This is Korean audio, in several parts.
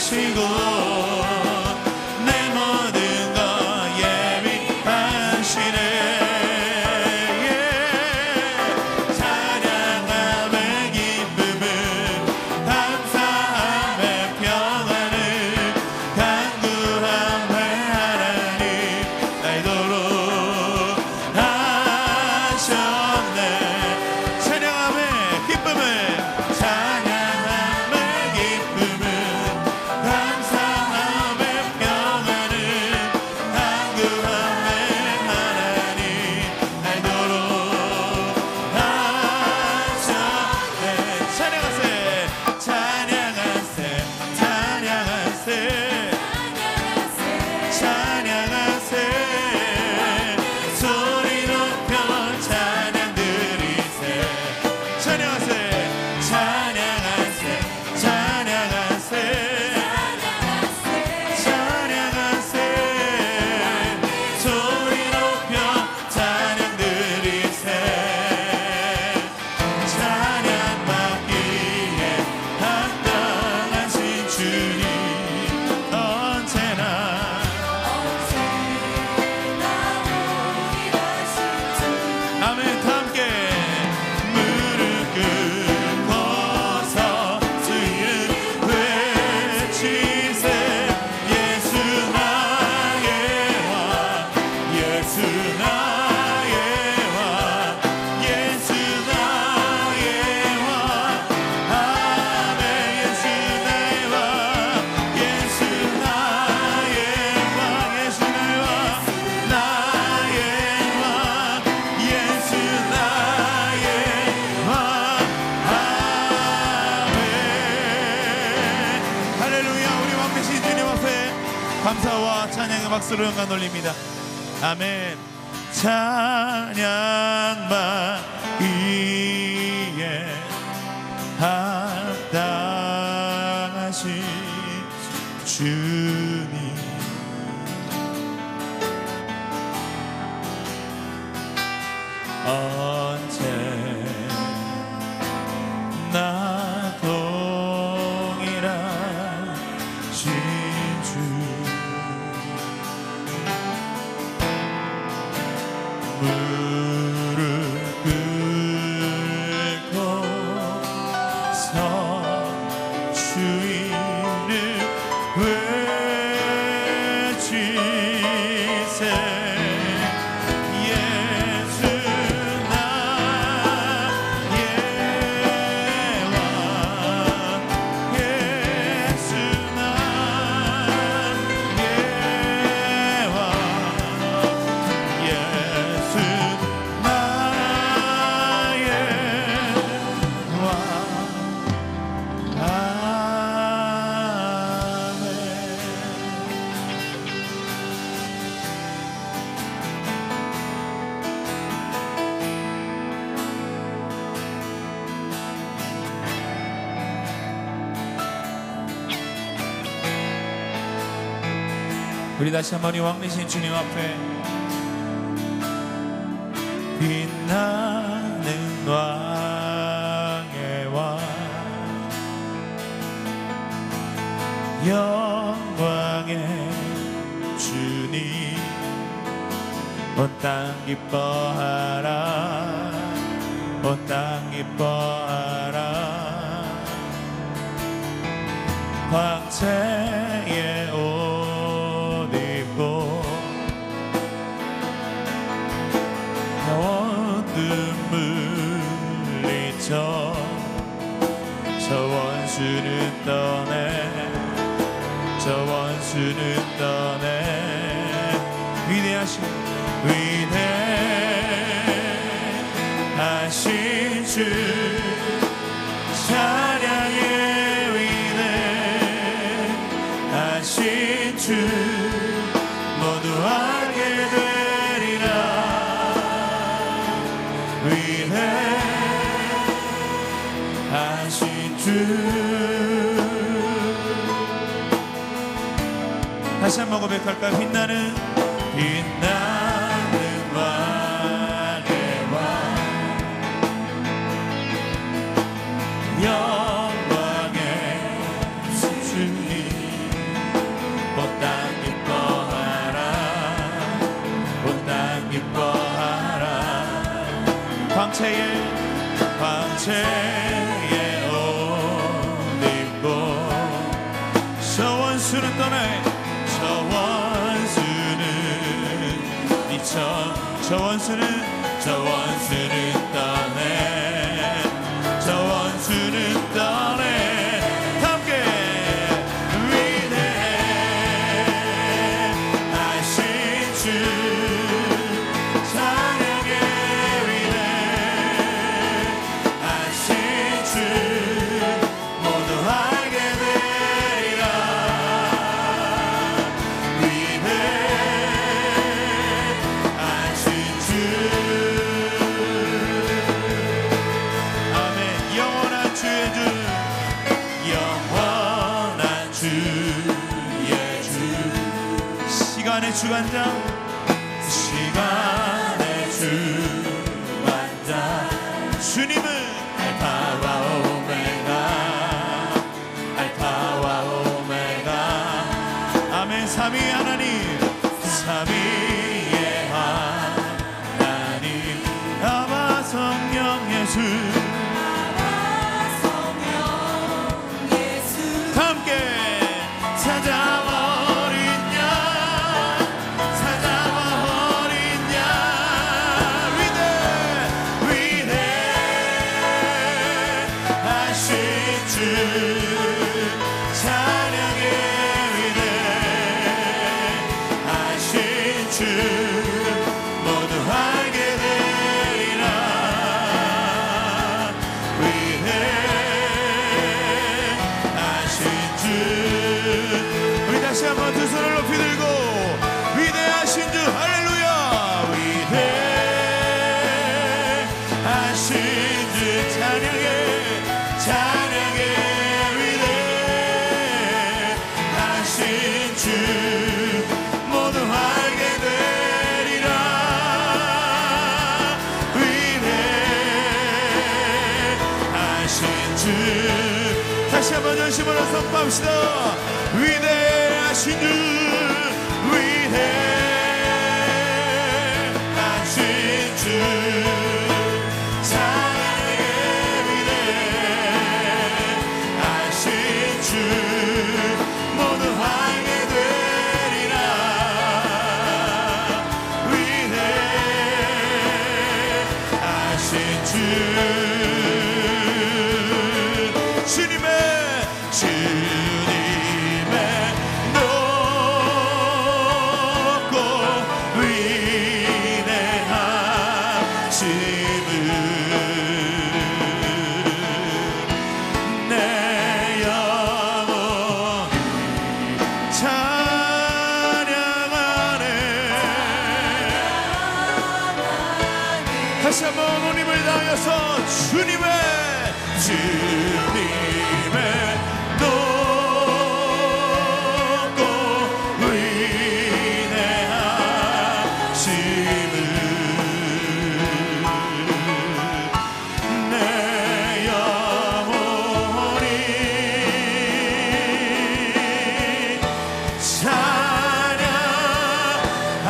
하시고 내 모든 것 예비하시네. 찬양함의 기쁨은 감사함의 평안을 간구함의 하나님 날도록 하셨네. 찬양함의 기쁨은 감사함의 평안을 간구함의 하나님 알도록 하셨네. 찬양하세 찬양하세 찬양하세 소리 높여 찬양 드리세. 찬양하세 찬양하세 찬양하세 찬양하세 소리 높여 찬양 드리세. 찬양 받기에 합당하신 주님 언제나 아멘. 다 함께 무릎 꿇고서 주 이름 외치세. 예수 나의 왕 예수 나의 왕 예수 나의 왕 아멘. 예수 나의 왕 예수 나의 왕 예수 나의 왕 나의 왕 예수 나의 왕 아멘. 할렐루야. 우리 왕 되신 주님 앞에 감사와 찬양의 박수로 영광 돌립니다. 아멘. 찬양 받기에 합당하신 주님 언제나 동일하신 주 무릎 꿇고서 주 이름 외치세. 예수 나의 왕 예수 나의 왕 예수 나의 왕 아멘. 우리 다시 한번 이 왕 되신 주님 앞에 빛나는 왕의 왕 영광의 주님 온 땅 기뻐하라 온 땅 기뻐하라. 광채의 옷 입고 눈물 흘리쳐 저 원수는 떠내 저 원수는 떠내. 위대하신 주 찬양의 위대하신 주 모두 알게 되리라. 위대하신 주 다시 한번 고백할까요? 빛나는 왕의 왕 영광의 주님 온 땅 기뻐하라 온 땅 기뻐하라 광채에 옷 입고 저 원수는 떠나해 저 원수는 떠내 저 원수는 떠내 함께 위대하신 주 찬양해 위대하신 주 모두 알게 되리라 시간의 주관자 주님은 알파와 오메가 아멘 삼위의 하나님 아바 성령 예수 함께 다시 한번 두 손을 높이 들고 위대하신 주 할렐루야 위대하신 주 찬양해 위대하신 주 모두 알게 되리라 위대하신 주 다시 한번 전심으로 선포합시다 위대하신 주 위대하신 주 찬양해 위대하신 주 모두 알게 되리라 위대하신 주 주님의 높고 위대하심을 내 영혼이 찬양하네 다시 한번 오님을 다하여서 주님의 높고 위대하심을 내 영혼이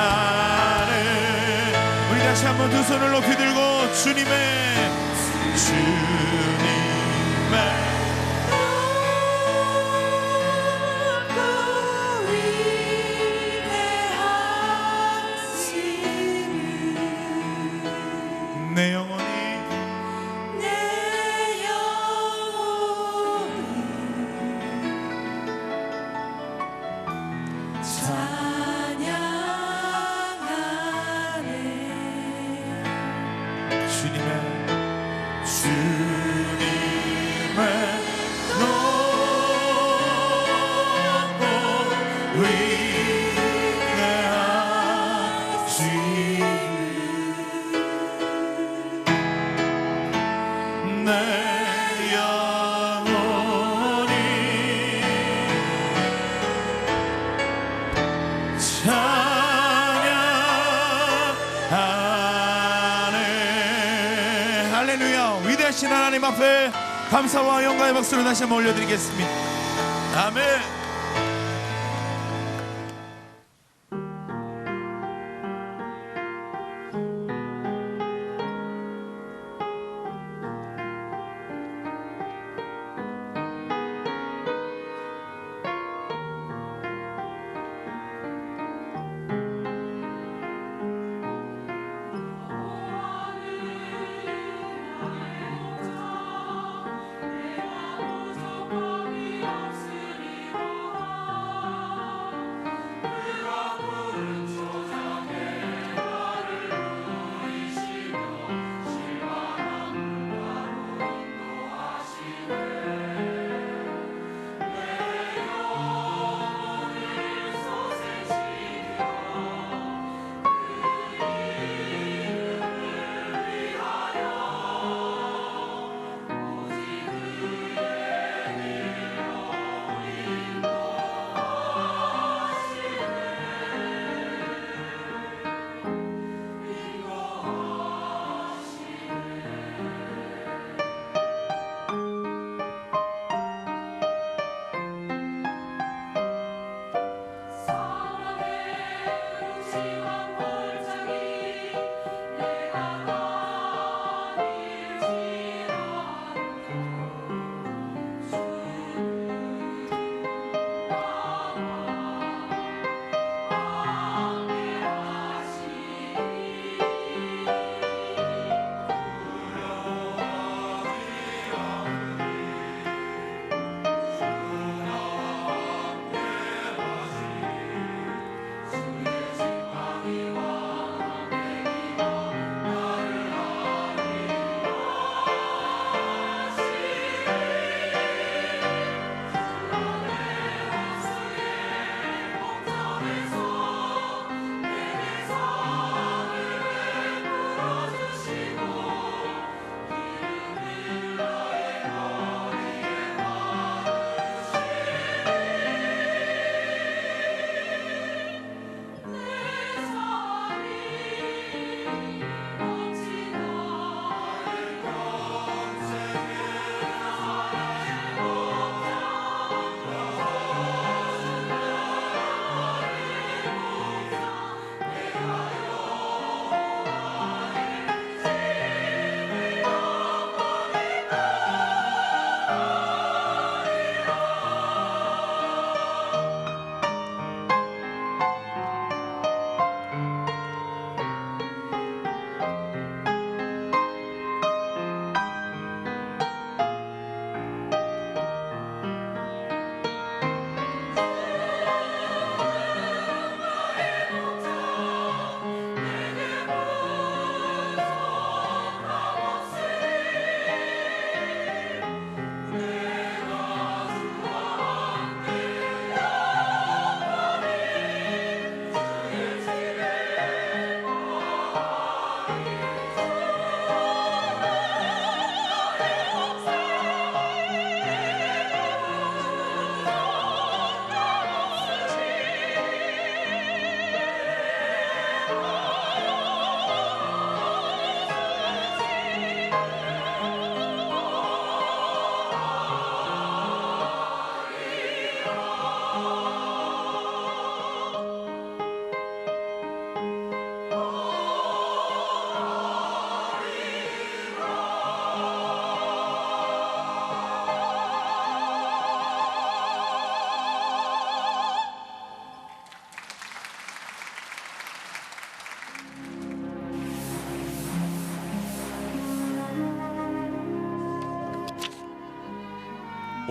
찬양하네 우리 다시 한번 두 손을 높이 들고 주님의 내 영혼이 찬양하네 주님의 높고 위대하심을 내 영혼이 찬양하네 할렐루야 위대하신 하나님 앞에 감사와 영광의 박수를 다시 한번 올려드리겠습니다 아멘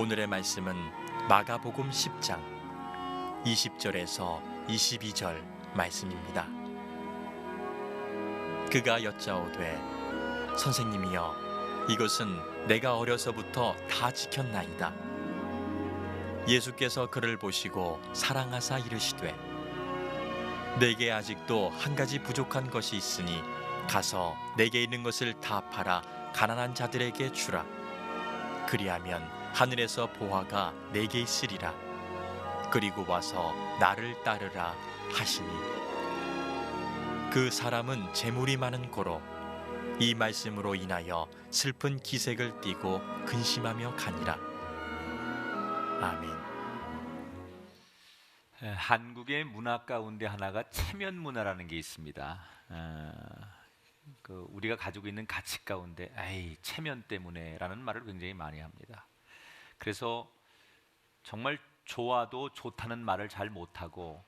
오늘의 말씀은 마가복음 10장 20절에서 22절 말씀입니다. 그가 여짜오되 선생님이여 이것은 내가 어려서부터 다 지켰나이다. 예수께서 그를 보시고 사랑하사 이르시되 내게 아직도 한 가지 부족한 것이 있으니 가서 내게 있는 것을 다 팔아 가난한 자들에게 주라. 그리하면 하늘에서 보화가 내게 있으리라. 그리고 와서 나를 따르라 하시니 그 사람은 재물이 많은 고로 이 말씀으로 인하여 슬픈 기색을 띠고 근심하며 가니라. 아멘. 한국의 문화 가운데 하나가 체면 문화라는 게 있습니다. 우리가 가지고 있는 가치 가운데 에이 체면 때문에라는 말을 굉장히 많이 합니다. 그래서 정말 좋아도 좋다는 말을 잘 못하고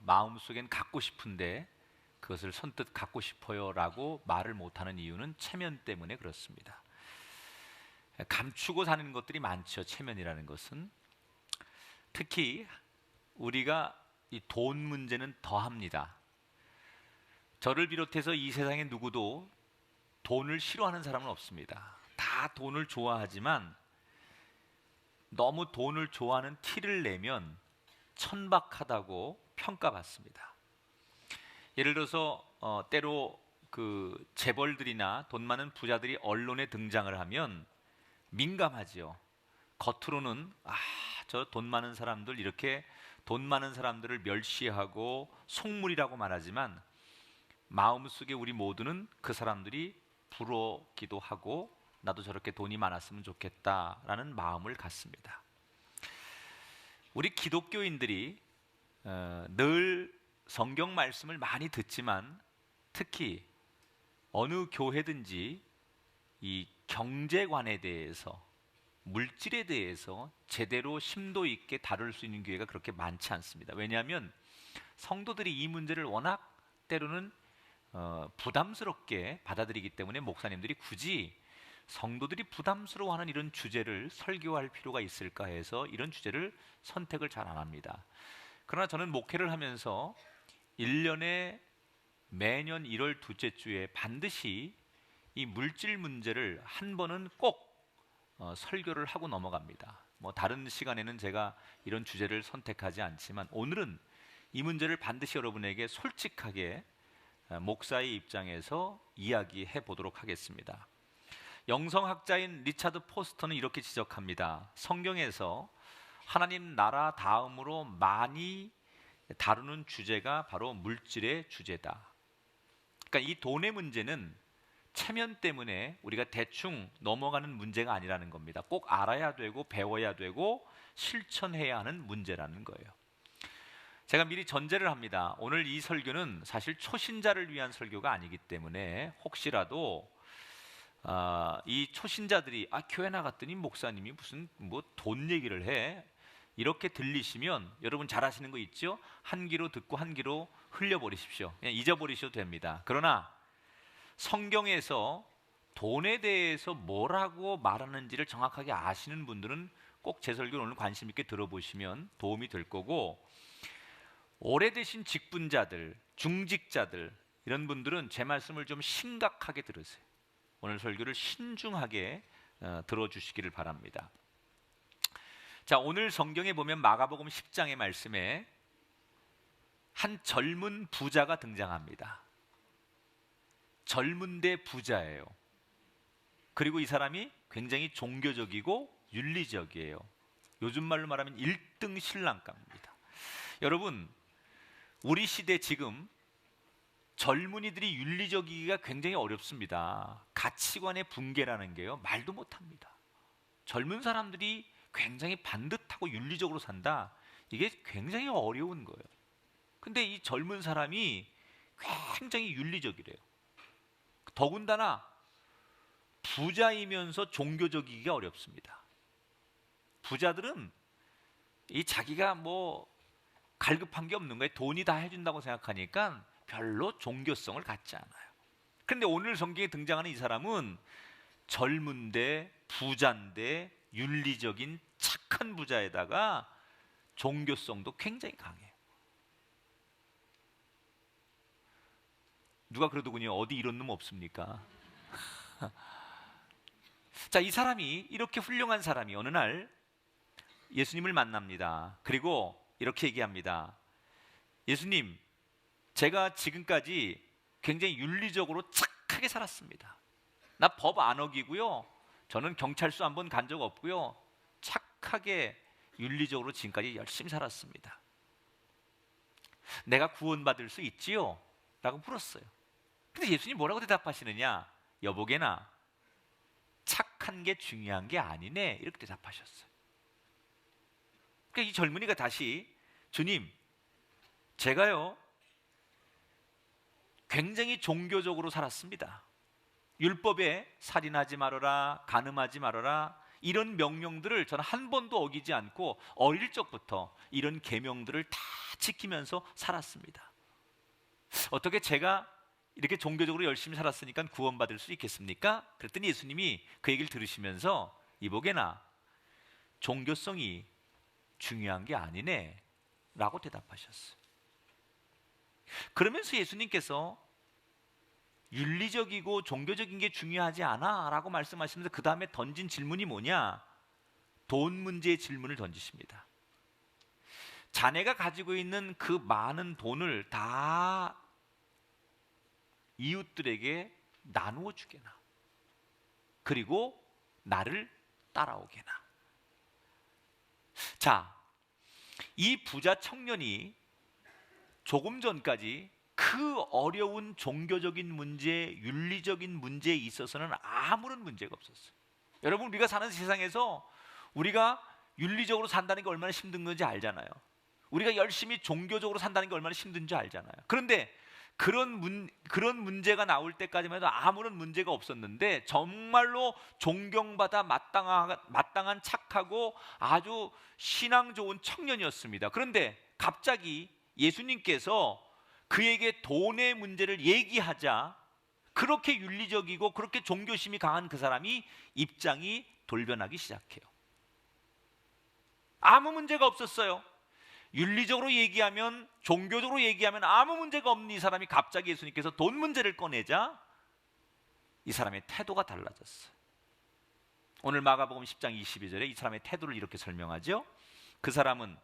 마음속엔 갖고 싶은데 그것을 선뜻 갖고 싶어요라고 말을 못하는 이유는 체면 때문에 그렇습니다. 감추고 사는 것들이 많죠. 체면이라는 것은 특히 우리가 이 돈 문제는 더합니다. 저를 비롯해서 이 세상에 누구도 돈을 싫어하는 사람은 없습니다. 다 돈을 좋아하지만 너무 돈을 좋아하는 티를 내면 천박하다고 평가받습니다. 예를 들어서 때로 그 재벌들이나 돈 많은 부자들이 언론에 등장을 하면 민감하지요. 겉으로는 저 돈 많은 사람들 이렇게 돈 많은 사람들을 멸시하고 속물이라고 말하지만 마음속에 우리 모두는 그 사람들이 부럽기도 하고 나도 저렇게 돈이 많았으면 좋겠다라는 마음을 갖습니다. 우리 기독교인들이 늘 성경 말씀을 많이 듣지만 특히 어느 교회든지 이 경제관에 대해서 물질에 대해서 제대로 심도 있게 다룰 수 있는 교회가 그렇게 많지 않습니다. 왜냐하면 성도들이 이 문제를 워낙 때로는 부담스럽게 받아들이기 때문에 목사님들이 굳이 성도들이 부담스러워하는 이런 주제를 설교할 필요가 있을까 해서 이런 주제를 선택을 잘 안 합니다. 그러나 저는 목회를 하면서 1년에 매년 1월 둘째 주에 반드시 이 물질 문제를 한 번은 꼭 설교를 하고 넘어갑니다. 다른 시간에는 제가 이런 주제를 선택하지 않지만 오늘은 이 문제를 반드시 여러분에게 솔직하게 목사의 입장에서 이야기해 보도록 하겠습니다. 영성학자인 리차드 포스터는 이렇게 지적합니다. 성경에서 하나님 나라 다음으로 많이 다루는 주제가 바로 물질의 주제다. 그러니까 이 돈의 문제는 체면 때문에 우리가 대충 넘어가는 문제가 아니라는 겁니다. 꼭 알아야 되고 배워야 되고 실천해야 하는 문제라는 거예요. 제가 미리 전제를 합니다. 오늘 이 설교는 사실 초신자를 위한 설교가 아니기 때문에 혹시라도 이 초신자들이 교회 나갔더니 목사님이 무슨 돈 얘기를 해 이렇게 들리시면 여러분 잘 아시는 거 있죠? 한 귀로 듣고 한 귀로 흘려버리십시오. 그냥 잊어버리셔도 됩니다. 그러나 성경에서 돈에 대해서 뭐라고 말하는지를 정확하게 아시는 분들은 꼭 제 설교를 오늘 관심 있게 들어보시면 도움이 될 거고, 오래되신 직분자들, 중직자들 이런 분들은 제 말씀을 좀 심각하게 들으세요. 오늘 설교를 신중하게 들어주시기를 바랍니다. 자, 오늘 성경에 보면 마가복음 10장의 말씀에 한 젊은 부자가 등장합니다. 젊은데 부자예요. 그리고 이 사람이 굉장히 종교적이고 윤리적이에요. 요즘 말로 말하면 1등 신랑감입니다. 여러분, 우리 시대 지금 젊은이들이 윤리적이기가 굉장히 어렵습니다. 가치관의 붕괴라는 게요, 말도 못합니다. 젊은 사람들이 굉장히 반듯하고 윤리적으로 산다, 이게 굉장히 어려운 거예요. 근데 이 젊은 사람이 굉장히 윤리적이래요. 더군다나 부자이면서 종교적이기가 어렵습니다. 부자들은 이 자기가 갈급한 게 없는 거예요. 돈이 다 해준다고 생각하니까 별로 종교성을 갖지 않아요. 그런데 오늘 성경에 등장하는 이 사람은 젊은데 부자인데 윤리적인 착한 부자에다가 종교성도 굉장히 강해요. 누가 그러더군요. 어디 이런 놈 없습니까? 자, 이 사람이, 이렇게 훌륭한 사람이 어느 날 예수님을 만납니다. 그리고 이렇게 얘기합니다. 예수님, 제가 지금까지 굉장히 윤리적으로 착하게 살았습니다. 나 법 안 어기고요, 저는 경찰서 한번 간 적 없고요, 착하게 윤리적으로 지금까지 열심히 살았습니다. 내가 구원받을 수 있지요? 라고 물었어요. 근데 예수님 뭐라고 대답하시느냐? 여보게나, 착한 게 중요한 게 아니네, 이렇게 대답하셨어요. 그러니까 이 젊은이가 다시, 주님, 제가요 굉장히 종교적으로 살았습니다. 율법에 살인하지 말아라, 간음하지 말아라, 이런 명령들을 저는 한 번도 어기지 않고 어릴 적부터 이런 계명들을 다 지키면서 살았습니다. 어떻게 제가 이렇게 종교적으로 열심히 살았으니까 구원받을 수 있겠습니까? 그랬더니 예수님이 그 얘기를 들으시면서 이보게나, 종교성이 중요한 게 아니네 라고 대답하셨어요. 그러면서 예수님께서 윤리적이고 종교적인 게 중요하지 않아 라고 말씀하시면서 그 다음에 던진 질문이 뭐냐? 돈 문제의 질문을 던지십니다. 자네가 가지고 있는 그 많은 돈을 다 이웃들에게 나누어 주게나, 그리고 나를 따라오게나. 자, 이 부자 청년이 조금 전까지 그 어려운 종교적인 문제, 윤리적인 문제에 있어서는 아무런 문제가 없었어요. 여러분, 우리가 사는 세상에서 우리가 윤리적으로 산다는 게 얼마나 힘든 건지 알잖아요. 우리가 열심히 종교적으로 산다는 게 얼마나 힘든지 알잖아요. 그런데 그런 문제가 나올 때까지만 해도 아무런 문제가 없었는데, 정말로 존경받아 마땅한 착하고 아주 신앙 좋은 청년이었습니다. 그런데 갑자기 예수님께서 그에게 돈의 문제를 얘기하자 그렇게 윤리적이고 그렇게 종교심이 강한 그 사람이 입장이 돌변하기 시작해요. 아무 문제가 없었어요. 윤리적으로 얘기하면, 종교적으로 얘기하면 아무 문제가 없는 이 사람이 갑자기 예수님께서 돈 문제를 꺼내자 이 사람의 태도가 달라졌어요. 오늘 마가복음 10장 22절에 이 사람의 태도를 이렇게 설명하죠. 그 사람은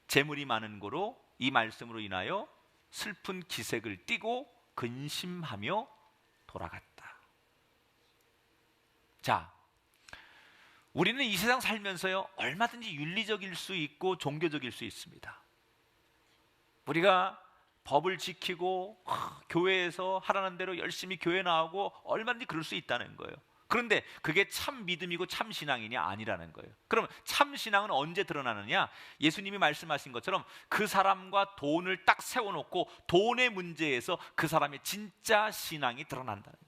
재물이 많은 고로 이 말씀으로 인하여 슬픈 기색을 띠고 근심하며 돌아갔다. 자, 우리는 이 세상 살면서요, 얼마든지 윤리적일 수 있고 종교적일 수 있습니다. 우리가 법을 지키고 교회에서 하라는 대로 열심히 교회 나오고 얼마든지 그럴 수 있다는 거예요. 그런데 그게 참 믿음이고 참 신앙이냐? 아니라는 거예요. 그럼 참 신앙은 언제 드러나느냐? 예수님이 말씀하신 것처럼 그 사람과 돈을 딱 세워놓고 돈의 문제에서 그 사람의 진짜 신앙이 드러난다는 거예요.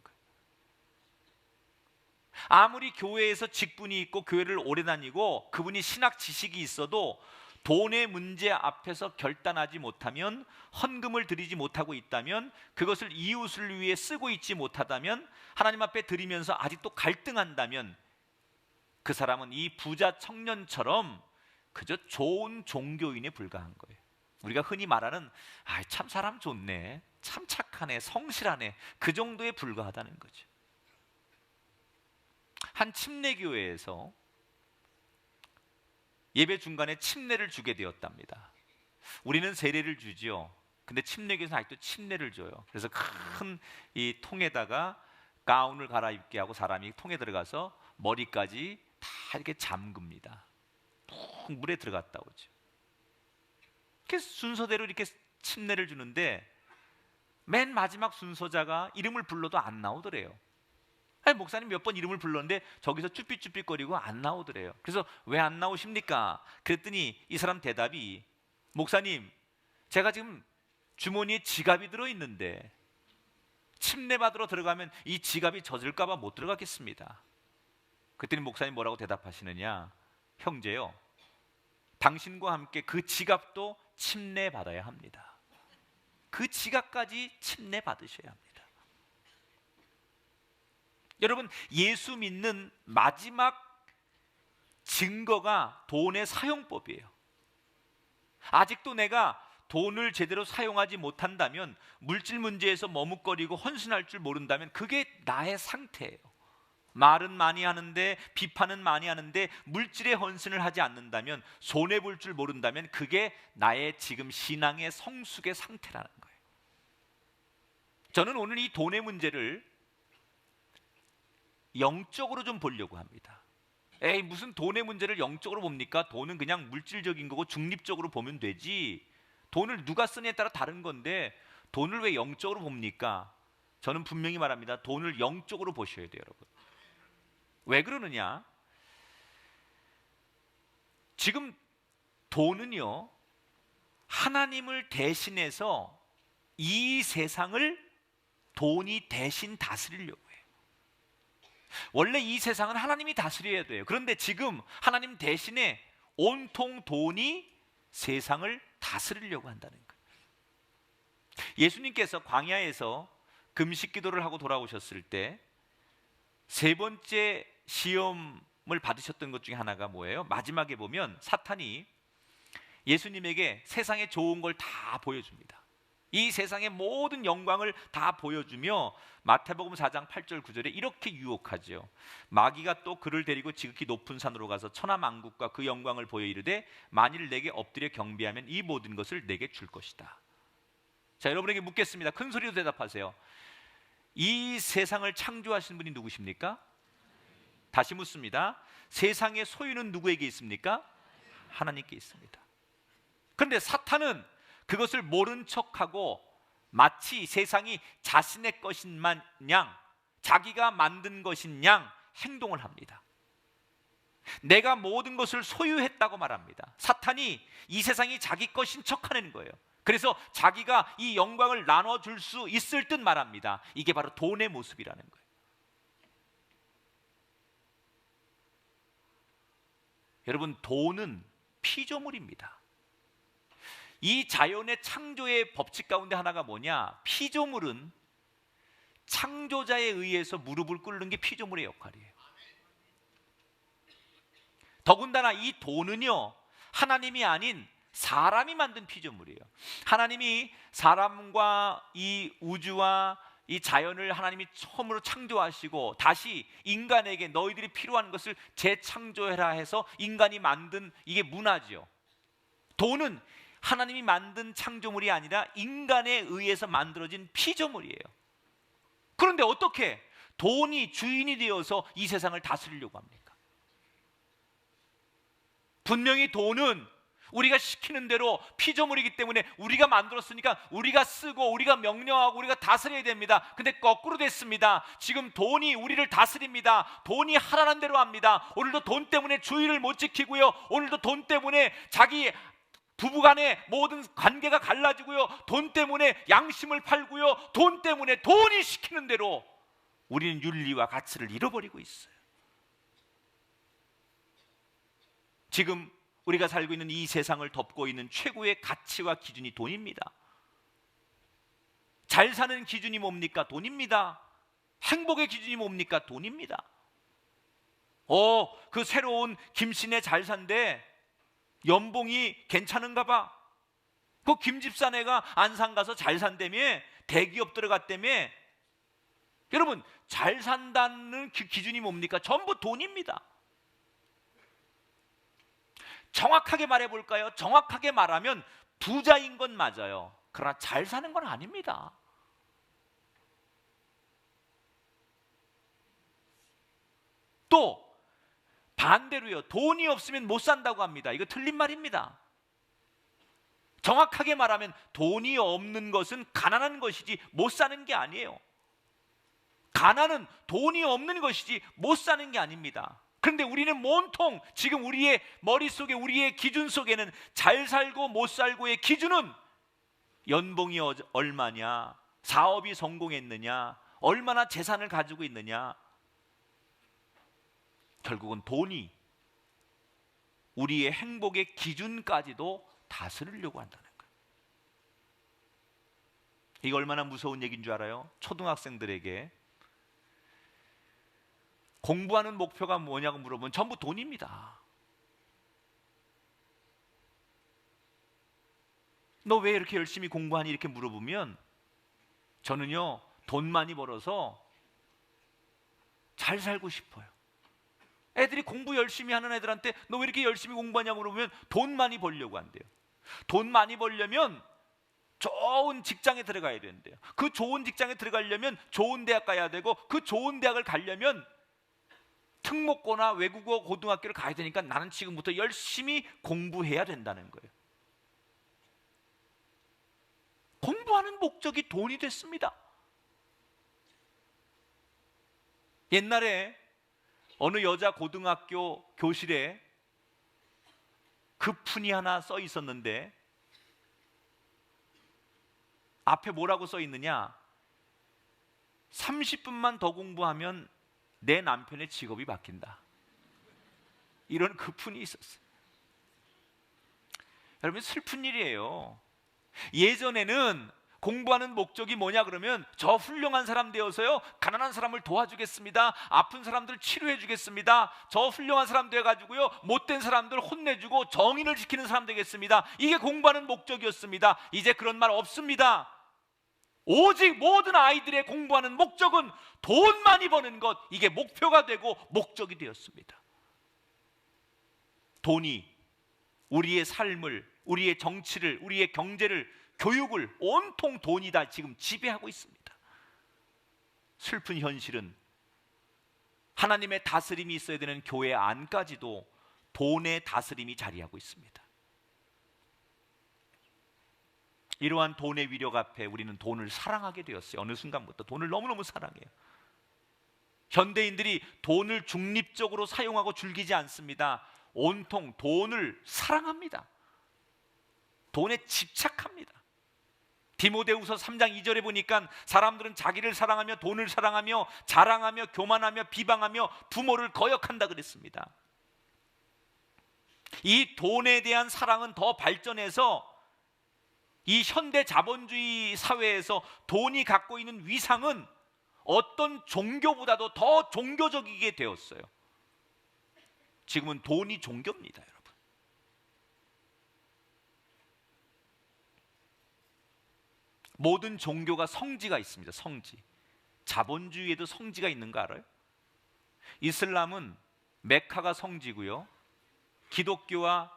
아무리 교회에서 직분이 있고 교회를 오래 다니고 그분이 신학 지식이 있어도 돈의 문제 앞에서 결단하지 못하면, 헌금을 드리지 못하고 있다면, 그것을 이웃을 위해 쓰고 있지 못하다면, 하나님 앞에 드리면서 아직도 갈등한다면 그 사람은 이 부자 청년처럼 그저 좋은 종교인에 불과한 거예요. 우리가 흔히 말하는 참 사람 좋네, 참 착하네, 성실하네, 그 정도에 불과하다는 거죠. 한 침례교회에서 예배 중간에 침례를 주게 되었답니다. 우리는 세례를 주지요. 근데 침례교회에서는 아직도 침례를 줘요. 그래서 큰 이 통에다가 가운을 갈아입게 하고 사람이 통에 들어가서 머리까지 다 이렇게 잠깁니다. 푹 물에 들어갔다 오죠. 이렇게 순서대로 이렇게 침례를 주는데 맨 마지막 순서자가 이름을 불러도 안 나오더래요. 아니, 목사님 몇 번 이름을 불렀는데 저기서 쭈삣쭈삣거리고 안 나오더래요. 그래서 왜 안 나오십니까? 그랬더니 이 사람 대답이, 목사님, 제가 지금 주머니에 지갑이 들어있는데 침례 받으러 들어가면 이 지갑이 젖을까 봐 못 들어가겠습니다. 그랬더니 목사님 뭐라고 대답하시느냐? 형제요, 당신과 함께 그 지갑도 침례 받아야 합니다. 그 지갑까지 침례 받으셔야 합니다. 여러분, 예수 믿는 마지막 증거가 돈의 사용법이에요. 아직도 내가 돈을 제대로 사용하지 못한다면, 물질 문제에서 머뭇거리고 헌신할 줄 모른다면 그게 나의 상태예요. 말은 많이 하는데, 비판은 많이 하는데 물질에 헌신을 하지 않는다면, 손해볼 줄 모른다면 그게 나의 지금 신앙의 성숙의 상태라는 거예요. 저는 오늘 이 돈의 문제를 영적으로 좀 보려고 합니다. 에이, 무슨 돈의 문제를 영적으로 봅니까? 돈은 그냥 물질적인 거고 중립적으로 보면 되지, 돈을 누가 쓰느냐에 따라 다른 건데 돈을 왜 영적으로 봅니까? 저는 분명히 말합니다. 돈을 영적으로 보셔야 돼요, 여러분. 왜 그러느냐? 지금 돈은요, 하나님을 대신해서 이 세상을 돈이 대신 다스리려고 해요. 원래 이 세상은 하나님이 다스려야 돼요. 그런데 지금 하나님 대신에 온통 돈이 세상을 다스리려고 한다는 거예요. 예수님께서 광야에서 금식 기도를 하고 돌아오셨을 때 세 번째 시험을 받으셨던 것 중에 하나가 뭐예요? 마지막에 보면 사탄이 예수님에게 세상의 좋은 걸 다 보여줍니다. 이 세상의 모든 영광을 다 보여주며 마태복음 4장 8절 9절에 이렇게 유혹하죠. 마귀가 또 그를 데리고 지극히 높은 산으로 가서 천하만국과 그 영광을 보여 이르되 만일 내게 엎드려 경배하면 이 모든 것을 내게 줄 것이다. 자, 여러분에게 묻겠습니다. 큰 소리로 대답하세요. 이 세상을 창조하신 분이 누구십니까? 다시 묻습니다. 세상의 소유는 누구에게 있습니까? 하나님께 있습니다. 그런데 사탄은 그것을 모른 척하고 마치 세상이 자신의 것인 마냥, 자기가 만든 것인 양 행동을 합니다. 내가 모든 것을 소유했다고 말합니다. 사탄이 이 세상이 자기 것인 척하는 거예요. 그래서 자기가 이 영광을 나눠줄 수 있을 듯 말합니다. 이게 바로 돈의 모습이라는 거예요. 여러분, 돈은 피조물입니다. 이 자연의 창조의 법칙 가운데 하나가 뭐냐? 피조물은 창조자에 의해서 무릎을 꿇는 게 피조물의 역할이에요. 더군다나 이 돈은요, 하나님이 아닌 사람이 만든 피조물이에요. 하나님이 사람과 이 우주와 이 자연을 하나님이 처음으로 창조하시고 다시 인간에게 너희들이 필요한 것을 재창조해라 해서 인간이 만든, 이게 문화지요. 돈은 하나님이 만든 창조물이 아니라 인간에 의해서 만들어진 피조물이에요. 그런데 어떻게 돈이 주인이 되어서 이 세상을 다스리려고 합니까? 분명히 돈은 우리가 시키는 대로 피조물이기 때문에 우리가 만들었으니까 우리가 쓰고 우리가 명령하고 우리가 다스려야 됩니다. 근데 거꾸로 됐습니다. 지금 돈이 우리를 다스립니다. 돈이 하라는 대로 합니다. 오늘도 돈 때문에 주의를 못 지키고요, 오늘도 돈 때문에 자기 부부간의 모든 관계가 갈라지고요, 돈 때문에 양심을 팔고요, 돈 때문에 돈이 시키는 대로 우리는 윤리와 가치를 잃어버리고 있어요. 지금 우리가 살고 있는 이 세상을 덮고 있는 최고의 가치와 기준이 돈입니다. 잘 사는 기준이 뭡니까? 돈입니다. 행복의 기준이 뭡니까? 돈입니다. 그 새로운 김씨네 잘 산대, 연봉이 괜찮은가 봐. 그 김집사네가 안산 가서 잘 산다며, 대기업 들어갔다며. 여러분, 잘 산다는 기준이 뭡니까? 전부 돈입니다. 정확하게 말해볼까요? 정확하게 말하면 부자인 건 맞아요. 그러나 잘 사는 건 아닙니다. 또 반대로요, 돈이 없으면 못 산다고 합니다. 이거 틀린 말입니다. 정확하게 말하면 돈이 없는 것은 가난한 것이지 못 사는 게 아니에요. 가난은 돈이 없는 것이지 못 사는 게 아닙니다. 그런데 우리는 온통 지금 우리의 머릿속에, 우리의 기준 속에는 잘 살고 못 살고의 기준은 연봉이 얼마냐, 사업이 성공했느냐, 얼마나 재산을 가지고 있느냐. 결국은 돈이 우리의 행복의 기준까지도 다스리려고 한다는 거예요. 이게 얼마나 무서운 얘기인 줄 알아요? 초등학생들에게 공부하는 목표가 뭐냐고 물어보면 전부 돈입니다. 너 왜 이렇게 열심히 공부하니? 이렇게 물어보면 저는요, 돈 많이 벌어서 잘 살고 싶어요. 애들이 공부 열심히 하는 애들한테 너 왜 이렇게 열심히 공부하냐고 물어보면 돈 많이 벌려고 한대요. 돈 많이 벌려면 좋은 직장에 들어가야 된대요. 그 좋은 직장에 들어가려면 좋은 대학 가야 되고, 그 좋은 대학을 가려면 특목고나 외국어 고등학교를 가야 되니까 나는 지금부터 열심히 공부해야 된다는 거예요. 공부하는 목적이 돈이 됐습니다. 옛날에 어느 여자 고등학교 교실에 급훈이 하나 써 있었는데 앞에 뭐라고 써 있느냐? 30분만 더 공부하면 내 남편의 직업이 바뀐다. 이런 급훈이 있었어요. 여러분, 슬픈 일이에요. 예전에는 공부하는 목적이 뭐냐 그러면 저 훌륭한 사람 되어서요, 가난한 사람을 도와주겠습니다, 아픈 사람들 치료해 주겠습니다, 저 훌륭한 사람 되어가지고요 못된 사람들 혼내주고 정의를 지키는 사람 되겠습니다. 이게 공부하는 목적이었습니다. 이제 그런 말 없습니다. 오직 모든 아이들의 공부하는 목적은 돈 많이 버는 것, 이게 목표가 되고 목적이 되었습니다. 돈이 우리의 삶을, 우리의 정치를, 우리의 경제를, 교육을 온통 돈이 다 지금 지배하고 있습니다. 슬픈 현실은 하나님의 다스림이 있어야 되는 교회 안까지도 돈의 다스림이 자리하고 있습니다. 이러한 돈의 위력 앞에 우리는 돈을 사랑하게 되었어요. 어느 순간부터 돈을 너무너무 사랑해요. 현대인들이 돈을 중립적으로 사용하고 즐기지 않습니다. 온통 돈을 사랑합니다. 돈에 집착합니다. 디모데후서 3장 2절에 보니까 사람들은 자기를 사랑하며 돈을 사랑하며 자랑하며 교만하며 비방하며 부모를 거역한다 그랬습니다. 이 돈에 대한 사랑은 더 발전해서 이 현대 자본주의 사회에서 돈이 갖고 있는 위상은 어떤 종교보다도 더 종교적이게 되었어요. 지금은 돈이 종교입니다, 여러분. 모든 종교가 성지가 있습니다. 성지. 자본주의에도 성지가 있는 거 알아요? 이슬람은 메카가 성지고요, 기독교와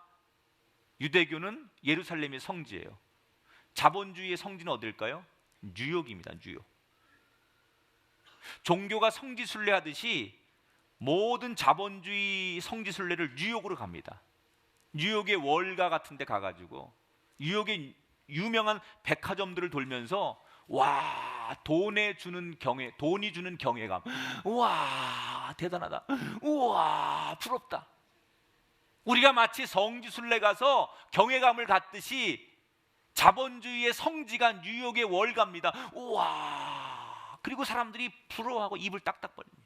유대교는 예루살렘이 성지예요. 자본주의의 성지는 어딜까요? 뉴욕입니다. 뉴욕. 종교가 성지순례하듯이 모든 자본주의 성지순례를 뉴욕으로 갑니다. 뉴욕의 월가 같은 데 가가지고 뉴욕의 유명한 백화점들을 돌면서 와, 돈이 주는 경외감, 우와 대단하다, 우와 부럽다. 우리가 마치 성지순례 가서 경외감을 갖듯이 자본주의의 성지가 뉴욕의 월가입니다. 우와. 그리고 사람들이 부러워하고 입을 딱딱 벌립니다.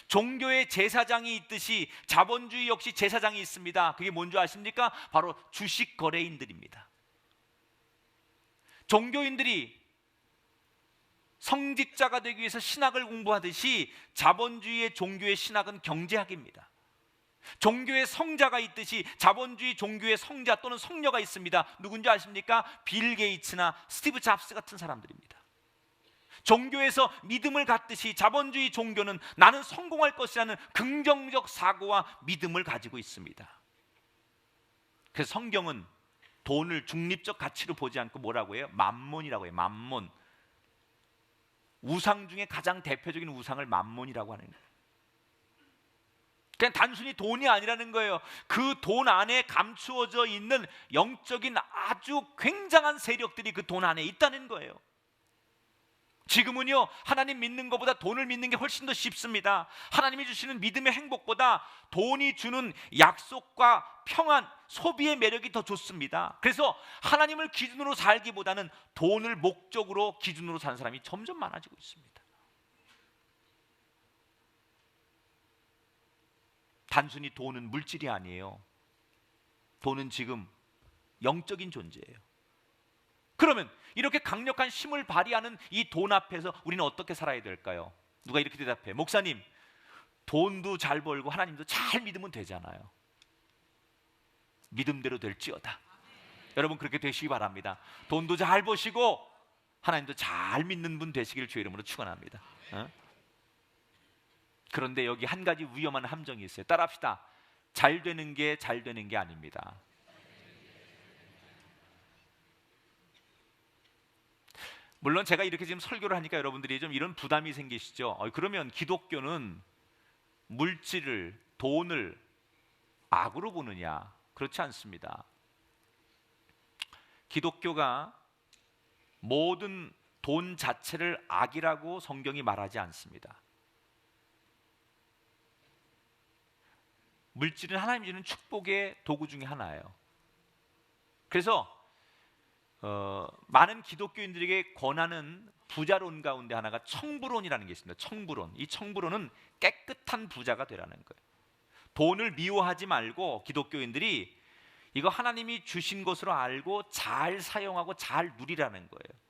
종교의 제사장이 있듯이 자본주의 역시 제사장이 있습니다. 그게 뭔지 아십니까? 바로 주식 거래인들입니다. 종교인들이 성직자가 되기 위해서 신학을 공부하듯이 자본주의의 종교의 신학은 경제학입니다. 종교의 성자가 있듯이 자본주의 종교의 성자 또는 성녀가 있습니다. 누군지 아십니까? 빌 게이츠나 스티브 잡스 같은 사람들입니다. 종교에서 믿음을 갖듯이 자본주의 종교는 나는 성공할 것이라는 긍정적 사고와 믿음을 가지고 있습니다. 그래서 성경은 돈을 중립적 가치로 보지 않고 뭐라고 해요? 맘몬이라고 해요. 맘몬. 우상 중에 가장 대표적인 우상을 맘몬이라고 하는 거예요. 그냥 단순히 돈이 아니라는 거예요. 그 돈 안에 감추어져 있는 영적인 아주 굉장한 세력들이 그 돈 안에 있다는 거예요. 지금은요, 하나님 믿는 것보다 돈을 믿는 게 훨씬 더 쉽습니다. 하나님이 주시는 믿음의 행복보다 돈이 주는 약속과 평안, 소비의 매력이 더 좋습니다. 그래서 하나님을 기준으로 살기보다는 돈을 목적으로 기준으로 사는 사람이 점점 많아지고 있습니다. 단순히 돈은 물질이 아니에요. 돈은 지금 영적인 존재예요. 그러면 이렇게 강력한 힘을 발휘하는 이 돈 앞에서 우리는 어떻게 살아야 될까요? 누가 이렇게 대답해. 목사님, 돈도 잘 벌고 하나님도 잘 믿으면 되잖아요. 믿음대로 될지어다. 여러분 그렇게 되시기 바랍니다. 돈도 잘 버시고 하나님도 잘 믿는 분 되시길 주의 이름으로 축원합니다. 그런데 여기 한 가지 위험한 함정이 있어요. 따라합시다. 잘 되는 게 잘 되는 게 아닙니다. 물론 제가 이렇게 지금 설교를 하니까 여러분들이 좀 이런 부담이 생기시죠. 그러면 기독교는 물질을, 돈을 악으로 보느냐? 그렇지 않습니다. 기독교가 모든 돈 자체를 악이라고 성경이 말하지 않습니다. 물질은 하나님 주는 축복의 도구 중에 하나예요. 그래서 많은 기독교인들에게 권하는 부자론 가운데 하나가 청부론이라는 게 있습니다. 청부론. 이 청부론은 깨끗한 부자가 되라는 거예요. 돈을 미워하지 말고 기독교인들이 이거 하나님이 주신 것으로 알고 잘 사용하고 잘 누리라는 거예요.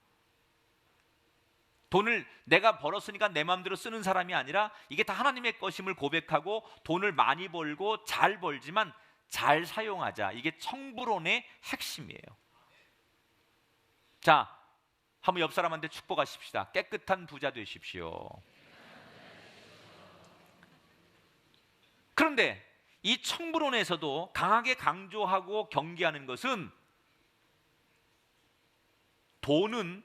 돈을 내가 벌었으니까 내 마음대로 쓰는 사람이 아니라 이게 다 하나님의 것임을 고백하고 돈을 많이 벌고 잘 벌지만 잘 사용하자. 이게 청부론의 핵심이에요. 자, 한번 옆 사람한테 축복하십시다. 깨끗한 부자 되십시오. 그런데 이 청부론에서도 강하게 강조하고 경계하는 것은 돈은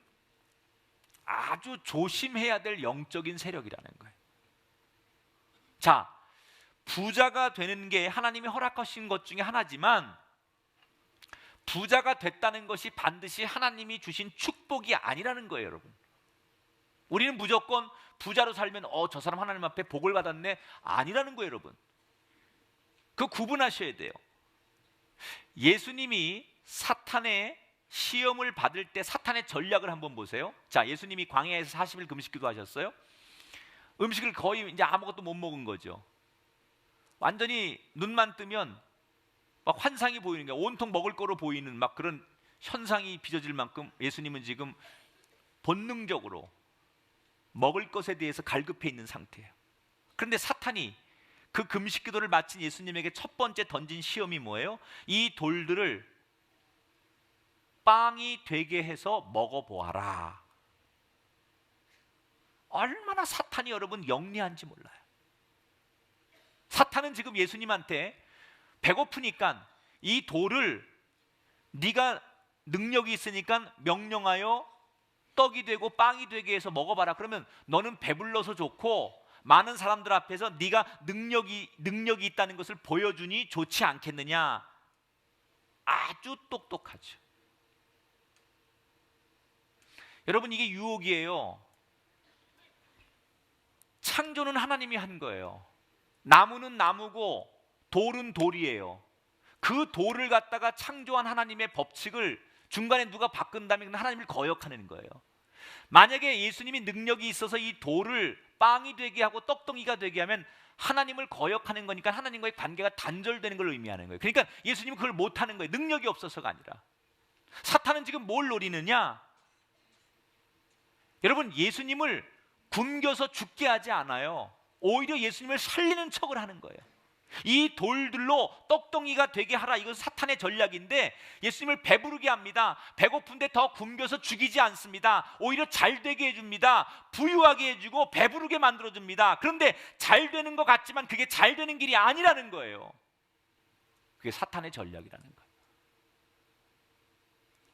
아주 조심해야 될 영적인 세력이라는 거예요. 자, 부자가 되는 게 하나님이 허락하신 것 중에 하나지만 부자가 됐다는 것이 반드시 하나님이 주신 축복이 아니라는 거예요, 여러분. 우리는 무조건 부자로 살면 저 사람 하나님 앞에 복을 받았네 아니라는 거예요, 여러분. 그거 구분하셔야 돼요. 예수님이 사탄의 시험을 받을 때 사탄의 전략을 한번 보세요. 자, 예수님이 광야에서 40일 금식기도 하셨어요. 음식을 거의 이제 아무것도 못 먹은 거죠. 완전히 눈만 뜨면 막 환상이 보이는 거예요. 온통 먹을 거로 보이는 막 그런 현상이 빚어질 만큼 예수님은 지금 본능적으로 먹을 것에 대해서 갈급해 있는 상태예요. 그런데 사탄이 그 금식 기도를 마친 예수님에게 첫 번째 던진 시험이 뭐예요? 이 돌들을 빵이 되게 해서 먹어보아라. 얼마나 사탄이 여러분 영리한지 몰라요. 사탄은 지금 예수님한테 배고프니까 이 돌을 네가 능력이 있으니까 명령하여 떡이 되고 빵이 되게 해서 먹어봐라. 그러면 너는 배불러서 좋고 많은 사람들 앞에서 네가 능력이 있다는 것을 보여주니 좋지 않겠느냐. 아주 똑똑하죠. 여러분, 이게 유혹이에요. 창조는 하나님이 한 거예요. 나무는 나무고 돌은 돌이에요. 그 돌을 갖다가 창조한 하나님의 법칙을 중간에 누가 바꾼다면 하나님을 거역하는 거예요. 만약에 예수님이 능력이 있어서 이 돌을 빵이 되게 하고 떡덩이가 되게 하면 하나님을 거역하는 거니까 하나님과의 관계가 단절되는 걸 의미하는 거예요. 그러니까 예수님은 그걸 못하는 거예요. 능력이 없어서가 아니라. 사탄은 지금 뭘 노리느냐? 여러분, 예수님을 굶겨서 죽게 하지 않아요. 오히려 예수님을 살리는 척을 하는 거예요. 이 돌들로 떡덩이가 되게 하라. 이건 사탄의 전략인데 예수님을 배부르게 합니다. 배고픈데 더 굶겨서 죽이지 않습니다. 오히려 잘 되게 해줍니다. 부유하게 해주고 배부르게 만들어줍니다. 그런데 잘 되는 것 같지만 그게 잘 되는 길이 아니라는 거예요. 그게 사탄의 전략이라는 거예요.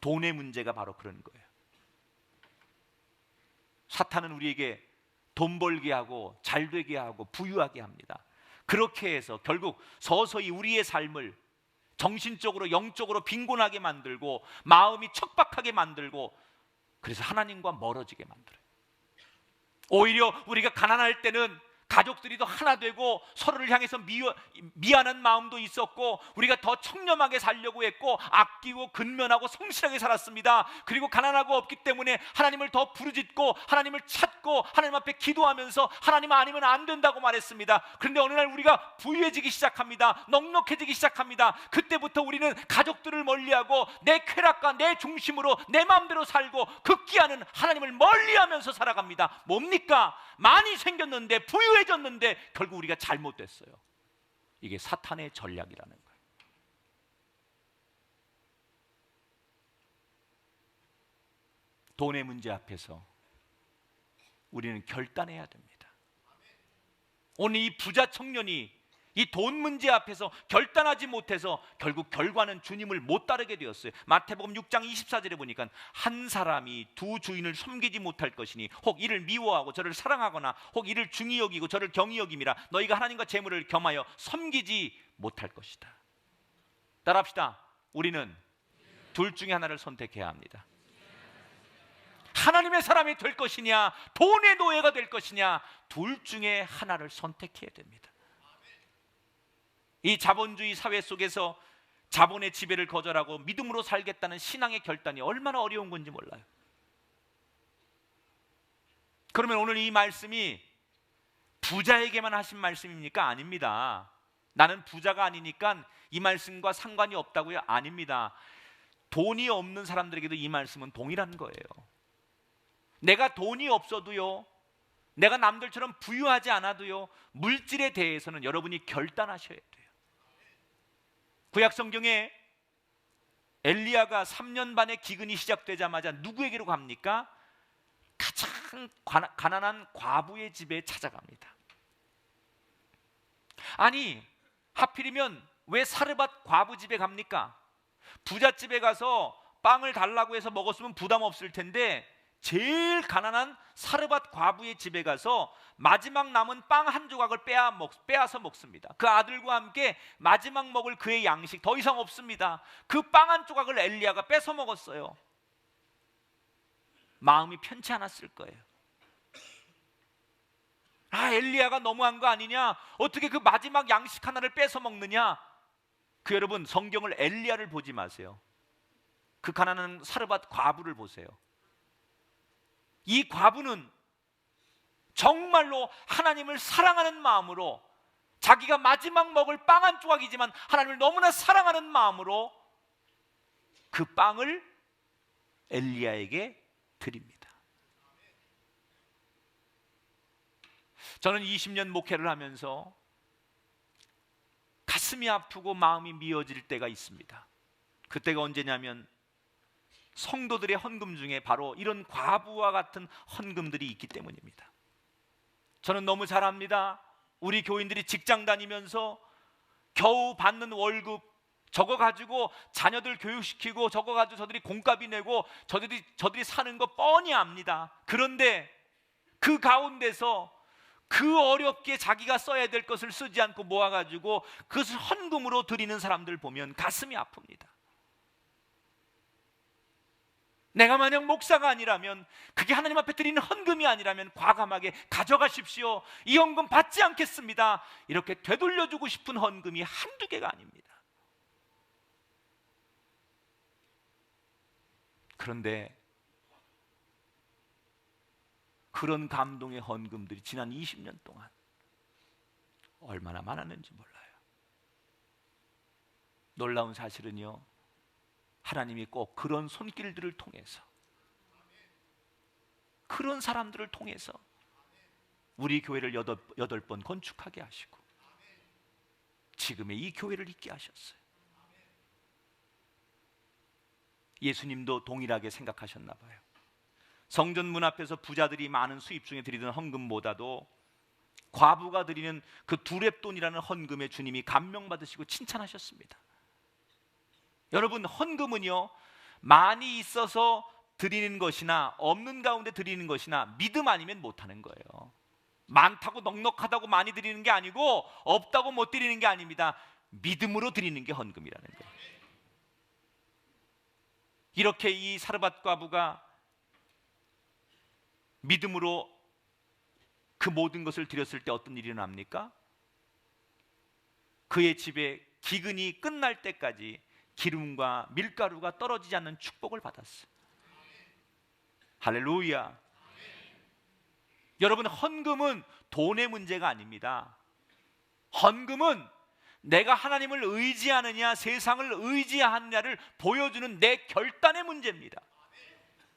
돈의 문제가 바로 그런 거예요. 사탄은 우리에게 돈 벌게 하고 잘 되게 하고 부유하게 합니다. 그렇게 해서 결국 서서히 우리의 삶을 정신적으로 영적으로 빈곤하게 만들고 마음이 척박하게 만들고 그래서 하나님과 멀어지게 만들어요. 오히려 우리가 가난할 때는 가족들이 더 하나 되고 서로를 향해서 미안한 마음도 있었고 우리가 더 청렴하게 살려고 했고 아끼고 근면하고 성실하게 살았습니다. 그리고 가난하고 없기 때문에 하나님을 더 부르짖고 하나님을 찾고 하나님 앞에 기도하면서 하나님 아니면 안 된다고 말했습니다. 그런데 어느 날 우리가 부유해지기 시작합니다. 넉넉해지기 시작합니다. 그때부터 우리는 가족들을 멀리하고 내 쾌락과 내 중심으로 내 마음대로 살고 극기하는 하나님을 멀리하면서 살아갑니다. 뭡니까? 많이 생겼는데 부유해졌는데 결국 우리가 잘못됐어요. 이게 사탄의 전략이라는 거예요. 돈의 문제 앞에서 우리는 결단해야 됩니다. 오늘 이 부자 청년이 이 돈 문제 앞에서 결단하지 못해서 결국 결과는 주님을 못 따르게 되었어요. 마태복음 6장 24절에 보니까 한 사람이 두 주인을 섬기지 못할 것이니 혹 이를 미워하고 저를 사랑하거나 혹 이를 중히 여기고 저를 경히 여김이라 너희가 하나님과 재물을 겸하여 섬기지 못할 것이다. 따라합시다. 우리는 둘 중에 하나를 선택해야 합니다. 하나님의 사람이 될 것이냐 돈의 노예가 될 것이냐 둘 중에 하나를 선택해야 됩니다. 이 자본주의 사회 속에서 자본의 지배를 거절하고 믿음으로 살겠다는 신앙의 결단이 얼마나 어려운 건지 몰라요. 그러면 오늘 이 말씀이 부자에게만 하신 말씀입니까? 아닙니다. 나는 부자가 아니니까 이 말씀과 상관이 없다고요? 아닙니다. 돈이 없는 사람들에게도 이 말씀은 동일한 거예요. 내가 돈이 없어도요, 내가 남들처럼 부유하지 않아도요, 물질에 대해서는 여러분이 결단하셔야 돼요. 구약 성경에 엘리야가 3년 반의 기근이 시작되자마자 누구에게로 갑니까? 가장 가난한 과부의 집에 찾아갑니다. 아니, 하필이면 왜 사르밧 과부 집에 갑니까? 부잣집에 가서 빵을 달라고 해서 먹었으면 부담 없을 텐데 제일 가난한 사르밧 과부의 집에 가서 마지막 남은 빵 한 조각을 빼앗아 먹습니다. 그 아들과 함께 마지막 먹을 그의 양식 더 이상 없습니다. 그 빵 한 조각을 엘리야가 뺏어 먹었어요. 마음이 편치 않았을 거예요. 아, 엘리야가 너무한 거 아니냐? 어떻게 그 마지막 양식 하나를 뺏어 먹느냐? 그 여러분, 성경을 엘리야를 보지 마세요. 그 가난한 사르밧 과부를 보세요. 이 과부는 정말로 하나님을 사랑하는 마음으로 자기가 마지막 먹을 빵 한 조각이지만 하나님을 너무나 사랑하는 마음으로 그 빵을 엘리야에게 드립니다. 저는 20년 목회를 하면서 가슴이 아프고 마음이 미어질 때가 있습니다. 그때가 언제냐면 성도들의 헌금 중에 바로 이런 과부와 같은 헌금들이 있기 때문입니다. 저는 너무 잘 압니다. 우리 교인들이 직장 다니면서 겨우 받는 월급 저거 가지고 자녀들 교육시키고 저거 가지고 저들이 공과비 내고 저들이 사는 거 뻔히 압니다. 그런데 그 가운데서 그 어렵게 자기가 써야 될 것을 쓰지 않고 모아가지고 그것을 헌금으로 드리는 사람들 보면 가슴이 아픕니다. 내가 만약 목사가 아니라면, 그게 하나님 앞에 드리는 헌금이 아니라면 과감하게 가져가십시오. 이 헌금 받지 않겠습니다. 이렇게 되돌려주고 싶은 헌금이 한두 개가 아닙니다. 그런데 그런 감동의 헌금들이 지난 20년 동안 얼마나 많았는지 몰라요. 놀라운 사실은요, 하나님이 꼭 그런 손길들을 통해서, 그런 사람들을 통해서 우리 교회를 8번 건축하게 하시고 지금의 이 교회를 있게 하셨어요. 예수님도 동일하게 생각하셨나 봐요. 성전 문 앞에서 부자들이 많은 수입 중에 드리던 헌금보다도 과부가 드리는 그 두렙돈이라는 헌금에 주님이 감명받으시고 칭찬하셨습니다. 여러분, 헌금은요, 많이 있어서 드리는 것이나 없는 가운데 드리는 것이나 믿음 아니면 못하는 거예요. 많다고 넉넉하다고 많이 드리는 게 아니고 없다고 못 드리는 게 아닙니다. 믿음으로 드리는 게 헌금이라는 거예요. 이렇게 이 사르밧 과부가 믿음으로 그 모든 것을 드렸을 때 어떤 일이 일어납니까? 그의 집에 기근이 끝날 때까지 기름과 밀가루가 떨어지지 않는 축복을 받았어요. 할렐루야. 여러분, 헌금은 돈의 문제가 아닙니다. 헌금은 내가 하나님을 의지하느냐 세상을 의지하느냐를 보여주는 내 결단의 문제입니다.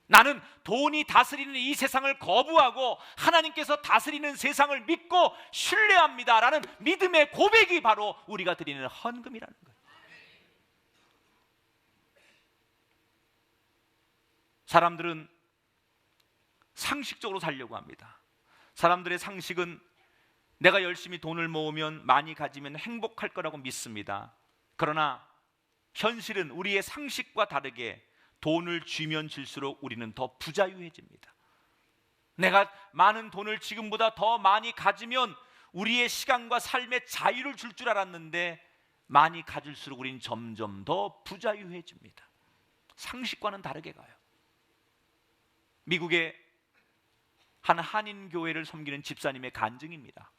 나는 돈이 다스리는 이 세상을 거부하고 하나님께서 다스리는 세상을 믿고 신뢰합니다 라는 믿음의 고백이 바로 우리가 드리는 헌금이라는 거예요. 사람들은 상식적으로 살려고 합니다. 사람들의 상식은 내가 열심히 돈을 모으면, 많이 가지면 행복할 거라고 믿습니다. 그러나 현실은 우리의 상식과 다르게 돈을 쥐면 줄수록 우리는 더 부자유해집니다. 내가 많은 돈을 지금보다 더 많이 가지면 우리의 시간과 삶의 자유를 줄 줄 알았는데, 많이 가질수록 우리는 점점 더 부자유해집니다. 상식과는 다르게 가요. 미국의 한 한인교회를 섬기는 집사님의 간증입니다.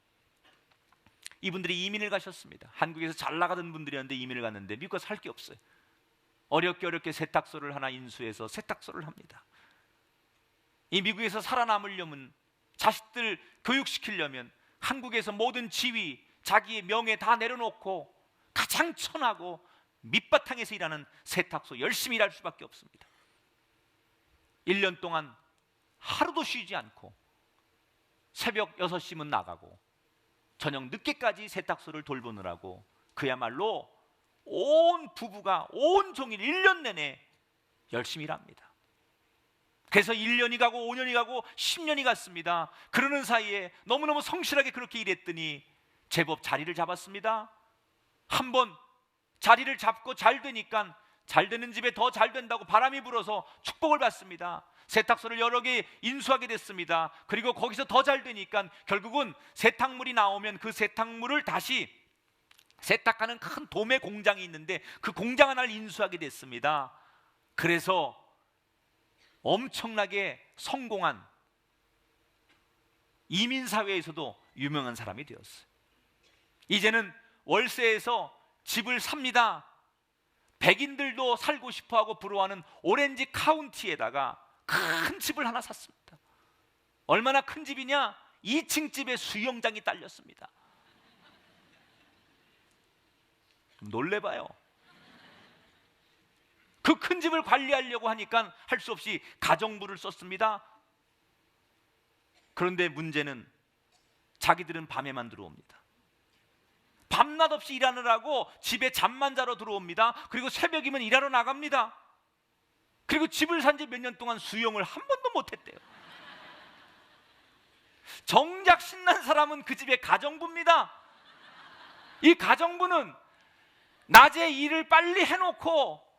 이분들이 이민을 가셨습니다. 한국에서 잘 나가던 분들이었는데 이민을 갔는데 미국 가서 살 게 없어요. 어렵게 세탁소를 하나 인수해서 세탁소를 합니다. 이 미국에서 살아남으려면, 자식들 교육시키려면 한국에서 모든 지위, 자기의 명예 다 내려놓고 가장 천하고 밑바탕에서 일하는 세탁소 열심히 일할 수밖에 없습니다. 1년 동안 하루도 쉬지 않고 새벽 6시면 나가고 저녁 늦게까지 세탁소를 돌보느라고 그야말로 온 부부가 온종일 1년 내내 열심히 일합니다. 그래서 1년이 가고 5년이 가고 10년이 갔습니다. 그러는 사이에 너무너무 성실하게 그렇게 일했더니 제법 자리를 잡았습니다. 한번 자리를 잡고 잘 되니까 잘 되는 집에 더 잘 된다고 바람이 불어서 축복을 받습니다. 세탁소를 여러 개 인수하게 됐습니다. 그리고 거기서 더 잘 되니까 결국은 세탁물이 나오면 그 세탁물을 다시 세탁하는 큰 도매 공장이 있는데 그 공장 하나를 인수하게 됐습니다. 그래서 엄청나게 성공한 이민사회에서도 유명한 사람이 되었어요. 이제는 월세에서 집을 삽니다. 백인들도 살고 싶어하고 부러워하는 오렌지 카운티에다가 큰 집을 하나 샀습니다. 얼마나 큰 집이냐? 2층 집에 수영장이 딸렸습니다. 좀 놀래봐요. 그 큰 집을 관리하려고 하니까 할 수 없이 가정부를 썼습니다. 그런데 문제는 자기들은 밤에만 들어옵니다. 밤낮 없이 일하느라고 집에 잠만 자러 들어옵니다. 그리고 새벽이면 일하러 나갑니다. 그리고 집을 산 지 몇 년 동안 수영을 한 번도 못했대요. 정작 신난 사람은 그 집의 가정부입니다. 이 가정부는 낮에 일을 빨리 해놓고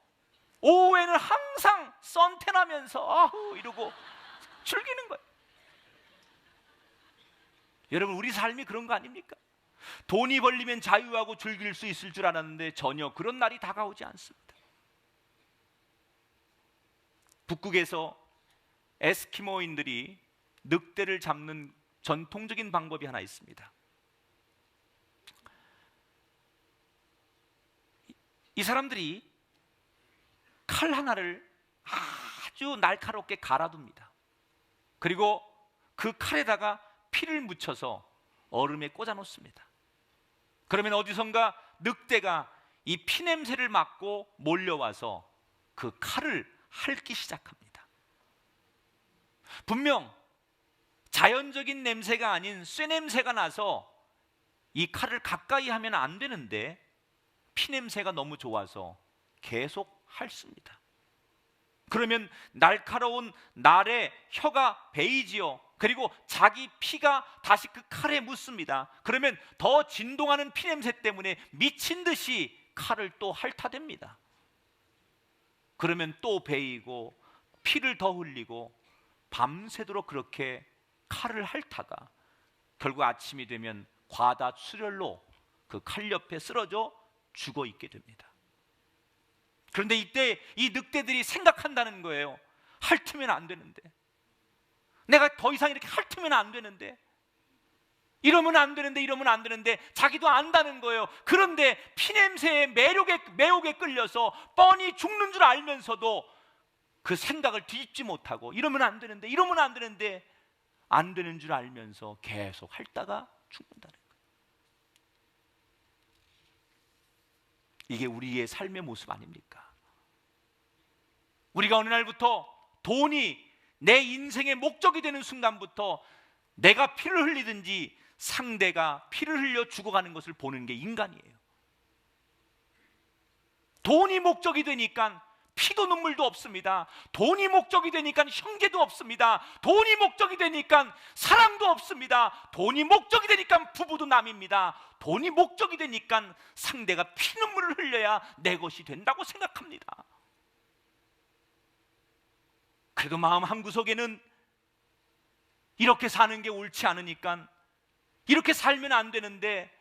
오후에는 항상 선탠하면서 아후 이러고 즐기는 거예요. 여러분, 우리 삶이 그런 거 아닙니까? 돈이 벌리면 자유하고 즐길 수 있을 줄 알았는데 전혀 그런 날이 다가오지 않습니다. 북극에서 에스키모인들이 늑대를 잡는 전통적인 방법이 하나 있습니다. 이 사람들이 칼 하나를 아주 날카롭게 갈아둡니다. 그리고 그 칼에다가 피를 묻혀서 얼음에 꽂아 놓습니다. 그러면 어디선가 늑대가 이 피냄새를 맡고 몰려와서 그 칼을 핥기 시작합니다. 분명 자연적인 냄새가 아닌 쇠냄새가 나서 이 칼을 가까이 하면 안 되는데 피냄새가 너무 좋아서 계속 핥습니다. 그러면 날카로운 날의 혀가 베이지요. 그리고 자기 피가 다시 그 칼에 묻습니다. 그러면 더 진동하는 피냄새 때문에 미친 듯이 칼을 또 핥아댑니다. 그러면 또 베이고 피를 더 흘리고 밤새도록 그렇게 칼을 핥다가 결국 아침이 되면 과다출혈로 그 칼 옆에 쓰러져 죽어 있게 됩니다. 그런데 이때 이 늑대들이 생각한다는 거예요. 핥으면 안 되는데, 내가 더 이상 이렇게 핥으면 안 되는데, 이러면 안 되는데, 이러면 안 되는데 자기도 안다는 거예요. 그런데 피냄새의 매혹에 끌려서 뻔히 죽는 줄 알면서도 그 생각을 뒤집지 못하고 이러면 안 되는데, 이러면 안 되는데 안 되는 줄 알면서 계속 핥다가 죽는다는 거예요. 이게 우리의 삶의 모습 아닙니까? 우리가 어느 날부터 돈이 내 인생의 목적이 되는 순간부터 내가 피를 흘리든지 상대가 피를 흘려 죽어가는 것을 보는 게 인간이에요. 돈이 목적이 되니까 피도 눈물도 없습니다. 돈이 목적이 되니까 형제도 없습니다. 돈이 목적이 되니까 사랑도 없습니다. 돈이 목적이 되니까 부부도 남입니다. 돈이 목적이 되니까 상대가 피눈물을 흘려야 내 것이 된다고 생각합니다. 그래도 마음 한구석에는 이렇게 사는 게 옳지 않으니까, 이렇게 살면 안 되는데,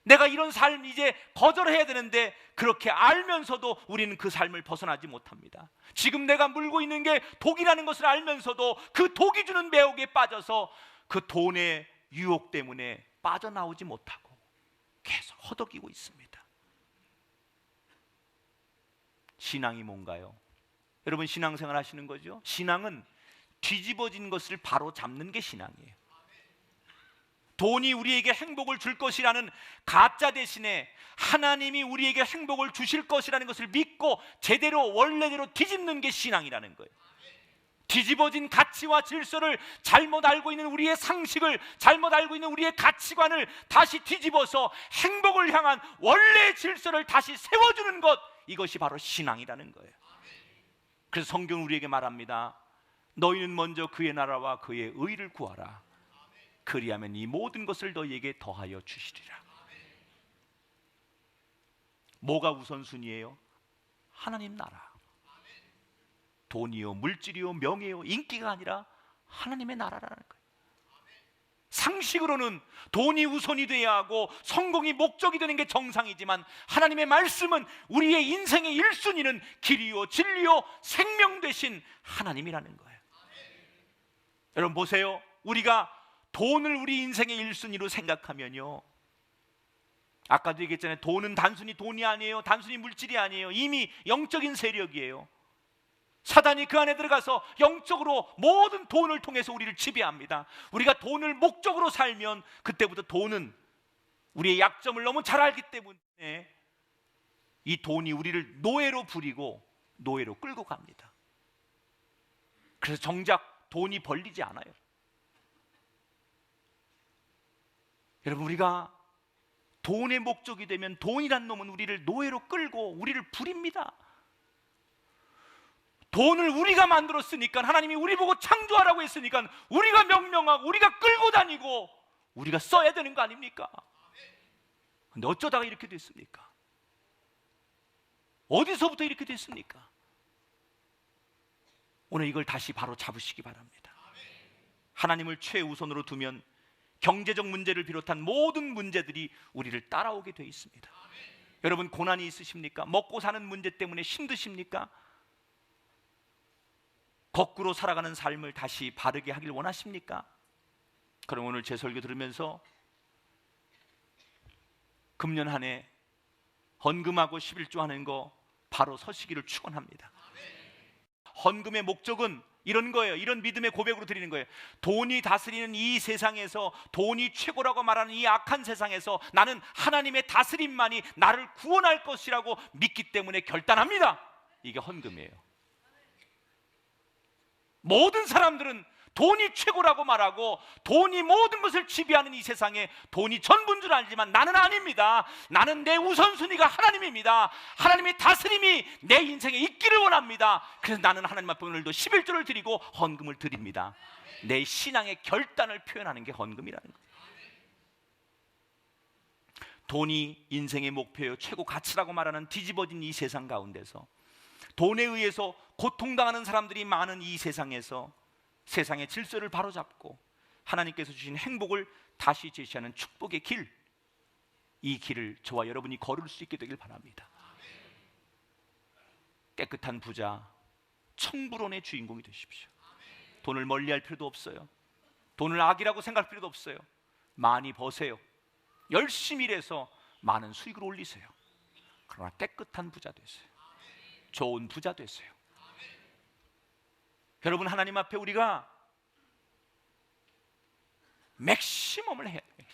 내가 이런 삶 이제 거절해야 되는데, 그렇게 알면서도 우리는 그 삶을 벗어나지 못합니다. 지금 내가 물고 있는 게 독이라는 것을 알면서도 그 독이 주는 매혹에 빠져서 그 돈의 유혹 때문에 빠져나오지 못하고 계속 허덕이고 있습니다. 신앙이 뭔가요? 여러분, 신앙생활 하시는 거죠? 신앙은 뒤집어진 것을 바로 잡는 게 신앙이에요. 돈이 우리에게 행복을 줄 것이라는 가짜 대신에 하나님이 우리에게 행복을 주실 것이라는 것을 믿고 제대로 원래대로 뒤집는 게 신앙이라는 거예요. 뒤집어진 가치와 질서를 잘못 알고 있는 우리의 상식을, 잘못 알고 있는 우리의 가치관을 다시 뒤집어서 행복을 향한 원래의 질서를 다시 세워주는 것, 이것이 바로 신앙이라는 거예요. 그래서 성경은 우리에게 말합니다. 너희는 먼저 그의 나라와 그의 의를 구하라. 그리하면 이 모든 것을 너희에게 더하여 주시리라. 뭐가 우선순위예요? 하나님 나라. 돈이요, 물질이요, 명예요, 인기가 아니라 하나님의 나라라는 거예요. 상식으로는 돈이 우선이 돼야 하고 성공이 목적이 되는 게 정상이지만, 하나님의 말씀은 우리의 인생의 1순위는 길이요, 진리요, 생명 되신 하나님이라는 거예요. 여러분 보세요. 우리가 돈을 우리 인생의 1순위로 생각하면요, 아까도 얘기했잖아요. 돈은 단순히 돈이 아니에요. 단순히 물질이 아니에요. 이미 영적인 세력이에요. 사단이 그 안에 들어가서 영적으로 모든 돈을 통해서 우리를 지배합니다. 우리가 돈을 목적으로 살면 그때부터 돈은 우리의 약점을 너무 잘 알기 때문에 이 돈이 우리를 노예로 부리고 노예로 끌고 갑니다. 그래서 정작 돈이 벌리지 않아요. 여러분, 우리가 돈의 목적이 되면 돈이란 놈은 우리를 노예로 끌고 우리를 부립니다. 돈을 우리가 만들었으니까, 하나님이 우리 보고 창조하라고 했으니까 우리가 명령하고 우리가 끌고 다니고 우리가 써야 되는 거 아닙니까? 근데 어쩌다가 이렇게 됐습니까? 어디서부터 이렇게 됐습니까? 오늘 이걸 다시 바로 잡으시기 바랍니다. 하나님을 최우선으로 두면 경제적 문제를 비롯한 모든 문제들이 우리를 따라오게 돼 있습니다. 여러분, 고난이 있으십니까? 먹고 사는 문제 때문에 힘드십니까? 거꾸로 살아가는 삶을 다시 바르게 하길 원하십니까? 그럼 오늘 제 설교 들으면서 금년 한 해 헌금하고 11조 하는 거 바로 서시기를 축원합니다. 헌금의 목적은 이런 거예요. 이런 믿음의 고백으로 드리는 거예요. 돈이 다스리는 이 세상에서, 돈이 최고라고 말하는 이 악한 세상에서 나는 하나님의 다스림만이 나를 구원할 것이라고 믿기 때문에 결단합니다. 이게 헌금이에요. 모든 사람들은 돈이 최고라고 말하고 돈이 모든 것을 지배하는 이 세상에 돈이 전부인 줄 알지만 나는 아닙니다. 나는 내 우선순위가 하나님입니다. 하나님의 다스림이 내 인생에 있기를 원합니다. 그래서 나는 하나님 앞에 오늘도 11조를 드리고 헌금을 드립니다. 내 신앙의 결단을 표현하는 게 헌금이라는 거예요. 돈이 인생의 목표요, 최고 가치라고 말하는 뒤집어진 이 세상 가운데서, 돈에 의해서 고통당하는 사람들이 많은 이 세상에서 세상의 질서를 바로잡고 하나님께서 주신 행복을 다시 제시하는 축복의 길, 이 길을 저와 여러분이 걸을 수 있게 되길 바랍니다. 깨끗한 부자, 청불원의 주인공이 되십시오. 돈을 멀리할 필요도 없어요. 돈을 악이라고 생각할 필요도 없어요. 많이 버세요. 열심히 일해서 많은 수익을 올리세요. 그러나 깨끗한 부자 되세요. 좋은 부자 되세요. 여러분, 하나님 앞에 우리가 맥시멈을 해야 돼요.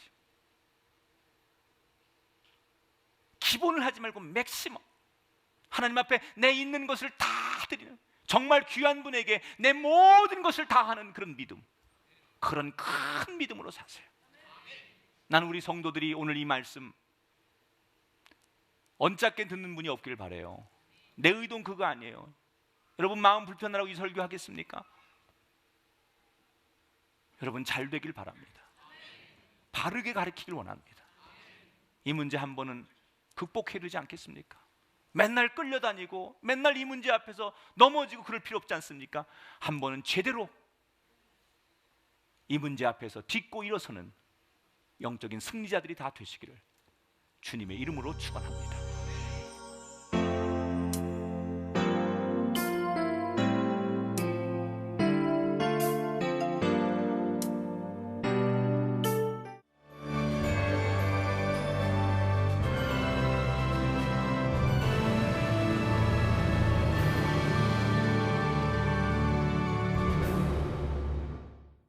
기본을 하지 말고 맥시멈. 하나님 앞에 내 있는 것을 다 드리는, 정말 귀한 분에게 내 모든 것을 다 하는 그런 믿음, 그런 큰 믿음으로 사세요. 나는 우리 성도들이 오늘 이 말씀 언짢게 듣는 분이 없길 바라요. 내 의도는 그거 아니에요. 여러분 마음 불편하라고 이 설교하겠습니까? 여러분 잘 되길 바랍니다. 바르게 가르치길 원합니다. 이 문제 한 번은 극복해야 되지 않겠습니까? 맨날 끌려다니고 맨날 이 문제 앞에서 넘어지고 그럴 필요 없지 않습니까? 한 번은 제대로 이 문제 앞에서 딛고 일어서는 영적인 승리자들이 다 되시기를 주님의 이름으로 축원합니다.